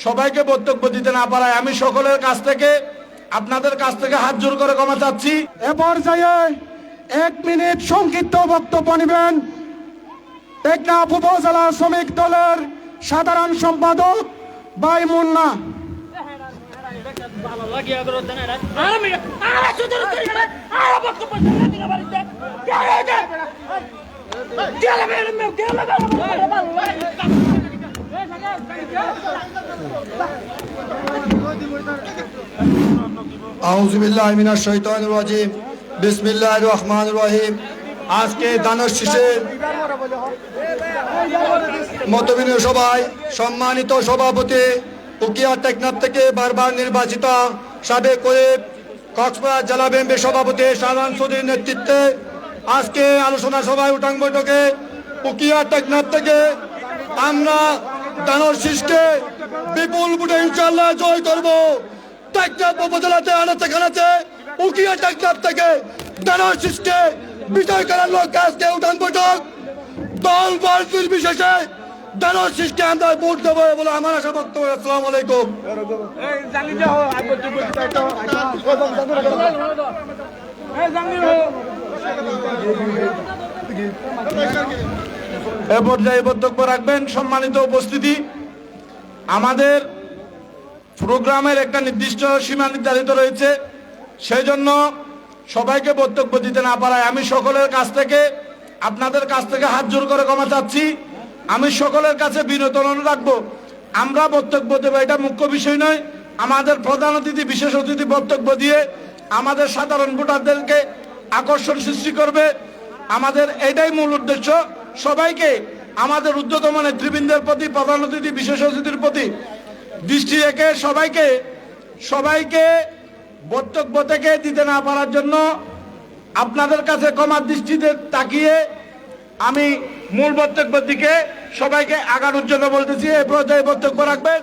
সবাইকে বক্তব্য দিতে না পারায় আমি সকলের কাছ থেকে আপনাদের কাছ থেকে হাত জোর করে ক্ষমা চাচ্ছি। এ পর্যায়ে 1 মিনিট সংক্ষিপ্ত বক্তব্য নেবেন টেকনাফ উপজেলা শ্রমিক দলের সাধারণ সম্পাদক ভাই মুন্না। আউযু বিল্লাহি মিনাশ শাইতানির রাজিম। বিসমিল্লাহির রহমানির রহিম। আজকে দানব শীষের মতবিনিময় সভায় সম্মানিত সভাপতি উকিয়া টেকনাফ থেকে বারবার নির্বাচিত সাবেক কক্সবাজার জেলা বিএনপি সভাপতি শাহজাহান চৌধুরীর নেতৃত্বে আজকে আলোচনা সভায় উঠান বৈঠকে উকিয়া টেকনাফ থেকে আমরা দানব শীষকে বিপুল ভোটে ইনশাআল্লাহ জয় করব। টেকনাফ উপজেলাতে আনাচে কানাচে উকিয়া টেকনাফ থেকে দানব শীষকে বিজয় করার লক্ষ্যে আজকে উঠান বৈঠক। দল বল বিশেষে দানব শীষকে আমরা ভোট দেবো বলে আমার আশা বক্তব্য। আসসালামু আলাইকুম। এ পর্যায়ে বক্তব্য রাখবেন সম্মানিত উপস্থিতি। আমাদের প্রোগ্রামের একটা নির্দিষ্ট সীমা নির্ধারিত রয়েছে, সেই জন্য সবাইকে বক্তব্য দিতে না পারায় আমি সকলের কাছ থেকে আপনাদের কাছ থেকে হাত জোর করে ক্ষমা চাচ্ছি। আমি সকলের কাছে বিনীত অনুরোধ রাখবো, আমরা বক্তব্য দেবো এটা মুখ্য বিষয় নয়। আমাদের প্রধান অতিথি বিশেষ অতিথি বক্তব্য দিয়ে আমাদের সাধারণ ভোটারদেরকে আকর্ষণ সৃষ্টি করবে। আমাদের এটাই মূল উদ্দেশ্য। সবাইকে আমাদের ঊর্ধ্বতম নেতৃবৃন্দের প্রতি, প্রধান অতিথি বিশেষ অতিথির প্রতি দৃষ্টি রেখে সবাইকে বক্তব্য থেকে দিতে না পারার জন্য আপনাদের কাছে ক্ষমার দৃষ্টিতে তাকিয়ে আমি মূল বক্তব্যের দিকে সবাইকে আগানোর জন্য বলতেছি। এই পর্যায়ে বক্তব্য রাখবেন